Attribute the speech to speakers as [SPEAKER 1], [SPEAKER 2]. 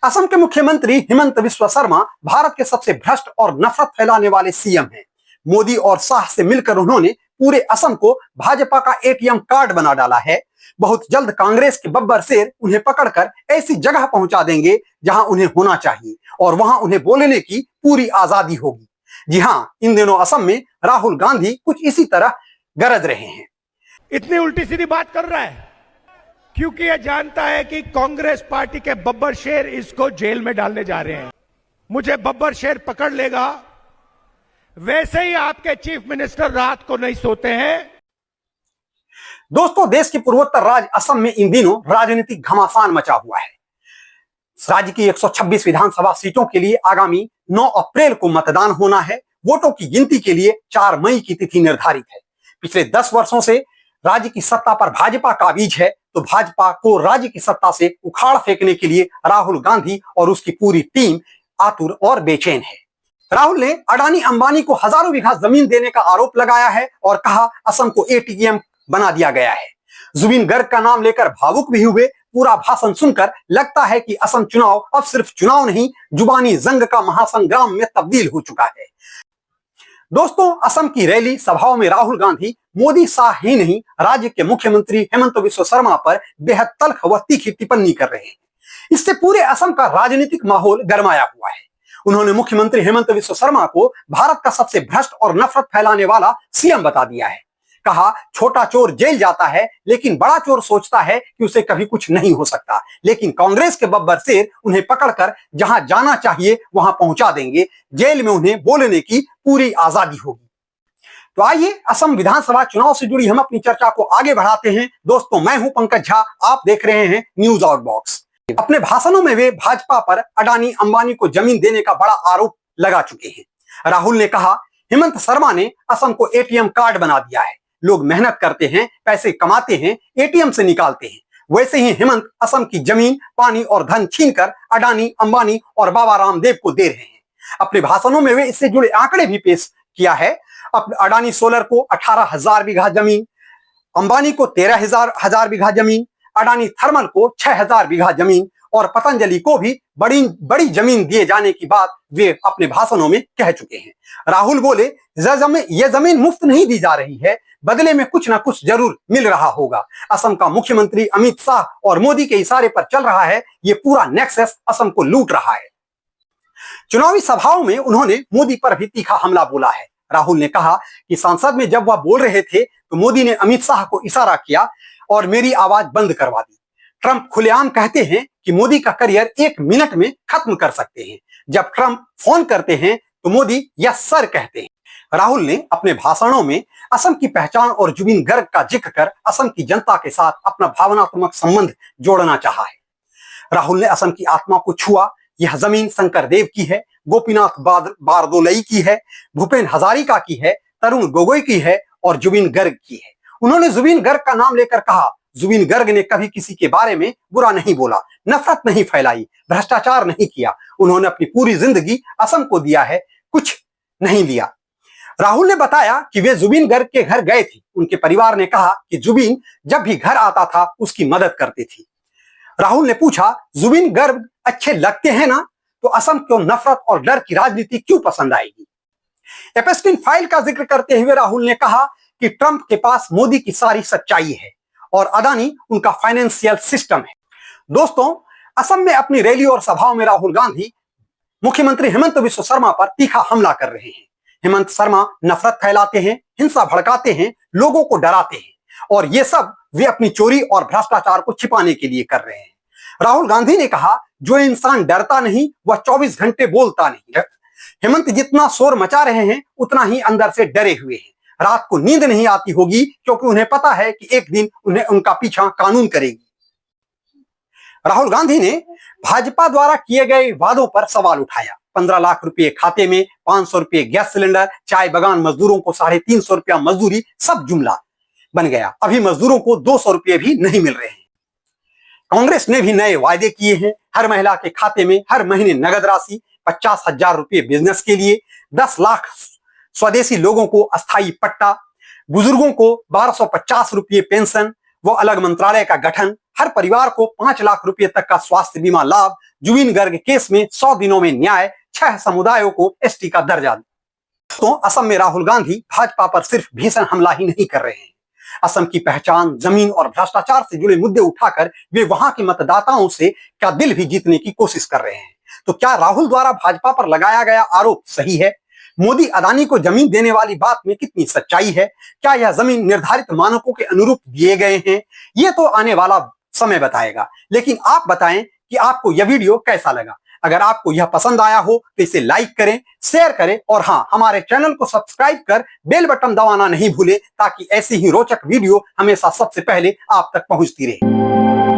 [SPEAKER 1] असम के मुख्यमंत्री हिमंत बिस्वा शर्मा भारत के सबसे भ्रष्ट और नफरत फैलाने वाले सीएम हैं। मोदी और शाह से मिलकर उन्होंने पूरे असम को भाजपा का एटीएम कार्ड बना डाला है। बहुत जल्द कांग्रेस के बब्बर शेर उन्हें पकड़कर ऐसी जगह पहुंचा देंगे जहां उन्हें होना चाहिए और वहां उन्हें बोलने की पूरी आजादी होगी। जी हां, इन दिनों असम में राहुल गांधी कुछ इसी तरह गरज रहे हैं।
[SPEAKER 2] इतनी उल्टी सीधी बात कर रहा है क्योंकि यह जानता है कि कांग्रेस पार्टी के बब्बर शेर इसको जेल में डालने जा रहे हैं। मुझे बब्बर शेर पकड़ लेगा, वैसे ही आपके चीफ मिनिस्टर रात को नहीं सोते हैं।
[SPEAKER 1] दोस्तों, देश के पूर्वोत्तर राज्य असम में इन दिनों राजनीतिक घमासान मचा हुआ है। राज्य की 126 विधानसभा सीटों के लिए आगामी 9 अप्रैल को मतदान होना है। वोटों की गिनती के लिए 4 मई की तिथि निर्धारित है। पिछले 10 वर्षों से राज्य की सत्ता पर भाजपा काबिज है, तो भाजपा को राज्य की सत्ता से उखाड़ फेंकने के लिए राहुल गांधी और उसकी पूरी टीम आतुर और बेचैन है। राहुल ने अडानी अंबानी को हजारों बीघा जमीन देने का आरोप लगाया है और कहा असम को एटीएम बना दिया गया है। जुबिन गर्ग का नाम लेकर भावुक भी हुए। पूरा भाषण सुनकर लगता है कि असम चुनाव अब सिर्फ चुनाव नहीं, जुबानी जंग का महासंग्राम में तब्दील हो चुका है। दोस्तों, असम की रैली सभाओं में राहुल गांधी मोदी शाह ही नहीं, राज्य के मुख्यमंत्री हेमंत बिस्वा शर्मा पर बेहद तल्ख व तीखी टिप्पणी कर रहे हैं। इससे पूरे असम का राजनीतिक माहौल गरमाया हुआ है। उन्होंने मुख्यमंत्री हेमंत बिस्वा शर्मा को भारत का सबसे भ्रष्ट और नफरत फैलाने वाला सीएम बता दिया है। कहा, छोटा चोर जेल जाता है लेकिन बड़ा चोर सोचता है कि उसे कभी कुछ नहीं हो सकता, लेकिन कांग्रेस के बब्बर शेर उन्हें पकड़कर जहां जाना चाहिए वहां पहुंचा देंगे। जेल में उन्हें बोलने की पूरी आजादी होगी। तो आइए असम विधानसभा चुनाव से जुड़ी हम अपनी चर्चा को आगे बढ़ाते हैं। दोस्तों, मैं हूं पंकज झा, आप देख रहे हैं न्यूज आउटबॉक्स। अपने भाषणों में वे भाजपा पर अडानी अंबानी को जमीन देने का बड़ा आरोप लगा चुके हैं। राहुल ने कहा, हेमंत शर्मा ने असम को एटीएम कार्ड बना दिया है। लोग मेहनत करते हैं, पैसे कमाते हैं, एटीएम से निकालते हैं। वैसे ही हेमंत असम की जमीन, पानी और धन छीनकर अडानी अंबानी और बाबा रामदेव को दे रहे हैं। अपने भाषणों में वे इससे जुड़े आंकड़े भी पेश किया है। अडानी सोलर को 18,000 बीघा जमीन, अंबानी को 13,000 बीघा जमीन, अडानी थर्मल को 6,000 बीघा जमीन और पतंजलि को भी बड़ी जमीन दिए जाने की बात वे अपने भाषणों में कह चुके हैं। राहुल बोले, यह जमीन मुफ्त नहीं दी जा रही है, बदले में कुछ ना कुछ जरूर मिल रहा होगा। असम का मुख्यमंत्री अमित शाह और मोदी के इशारे पर चल रहा है। ये पूरा नेक्सस असम को लूट रहा है। चुनावी सभाओं में उन्होंने मोदी पर भी तीखा हमला बोला है। राहुल ने कहा कि संसद में जब वह बोल रहे थे तो मोदी ने अमित शाह को इशारा किया और मेरी आवाज बंद करवा दी। ट्रंप खुलेआम कहते हैं कि मोदी का करियर 1 मिनट में खत्म कर सकते हैं। जब ट्रंप फोन करते हैं तो मोदी यस सर कहते हैं। राहुल ने अपने भाषणों में असम की पहचान और जुबिन गर्ग का जिक्र कर असम की जनता के साथ अपना भावनात्मक संबंध जोड़ना चाहा है। राहुल ने असम की आत्मा को छुआ। यह जमीन शंकर देव की है, गोपीनाथ बारदोलई की है, भूपेन हजारिका की है, तरुण गोगोई की है और जुबिन गर्ग की है। उन्होंने जुबिन गर्ग का नाम लेकर कहा, जुबिन गर्ग ने कभी किसी के बारे में बुरा नहीं बोला, नफरत नहीं फैलाई, भ्रष्टाचार नहीं किया। उन्होंने अपनी पूरी जिंदगी असम को दिया है, कुछ नहीं लिया। राहुल ने बताया कि वे जुबिन गर्ग के घर गए थे। उनके परिवार ने कहा कि जुबिन जब भी घर आता था उसकी मदद करती थी। राहुल ने पूछा, जुबिन गर्ग अच्छे लगते हैं ना, तो असम को नफरत और डर की राजनीति क्यों पसंद आएगी? एपस्टीन फाइल का जिक्र करते हुए राहुल ने कहा कि ट्रंप के पास मोदी की सारी सच्चाई है और अडानी उनका फाइनेंशियल सिस्टम है। दोस्तों, असम में अपनी रैली और सभाओं में राहुल गांधी मुख्यमंत्री हेमंत बिस्वा शर्मा पर तीखा हमला कर रहे हैं। हेमंत शर्मा नफरत फैलाते हैं, हिंसा भड़काते हैं, लोगों को डराते हैं और ये सब वे अपनी चोरी और भ्रष्टाचार को छिपाने के लिए कर रहे हैं। राहुल गांधी ने कहा, जो इंसान डरता नहीं वह 24 घंटे बोलता नहीं। हेमंत जितना शोर मचा रहे हैं उतना ही अंदर से डरे हुए हैं। रात को नींद नहीं आती होगी क्योंकि उन्हें पता है कि एक दिन उन्हें उनका पीछा कानून करेगी। राहुल गांधी ने भाजपा द्वारा किए गए वादों पर सवाल उठाया। 15 लाख रुपए खाते में, 500 रुपए गैस सिलेंडर, चाय बगान मजदूरों को 350 रुपया मजदूरी, सब जुमला बन गया। अभी मजदूरों को 200 रुपये भी नहीं मिल रहे हैं। कांग्रेस ने भी नए वायदे किए हैं। हर महिला के खाते में हर महीने नगद राशि, 50,000 रुपये बिजनेस के लिए, 10 लाख स्वदेशी लोगों को अस्थायी पट्टा, बुजुर्गों को 1250 रुपये पेंशन व अलग मंत्रालय का गठन, हर परिवार को 5 लाख रुपए तक का स्वास्थ्य बीमा लाभ, जुबिन गर्ग केस में 100 दिनों में न्याय, 6 समुदायों को एसटी का दर्जा। तो असम में राहुल गांधी भाजपा पर सिर्फ भीषण हमला ही नहीं कर रहे हैं, असम की पहचान, जमीन और भ्रष्टाचार से जुड़े मुद्दे उठाकर वे वहां के मतदाताओं से क्या दिल भी जीतने की कोशिश कर रहे हैं। तो क्या राहुल द्वारा भाजपा पर लगाया गया आरोप सही है? मोदी अदानी को जमीन देने वाली बात में कितनी सच्चाई है? क्या यह जमीन निर्धारित मानकों के अनुरूप दिए गए हैं? ये तो आने वाला समय बताएगा। लेकिन आप बताएं कि आपको यह वीडियो कैसा लगा। अगर आपको यह पसंद आया हो तो इसे लाइक करें, शेयर करें और हाँ, हमारे चैनल को सब्सक्राइब कर बेल बटन दबाना नहीं भूलें ताकि ऐसी ही रोचक वीडियो हमेशा सबसे पहले आप तक पहुंचती रहे।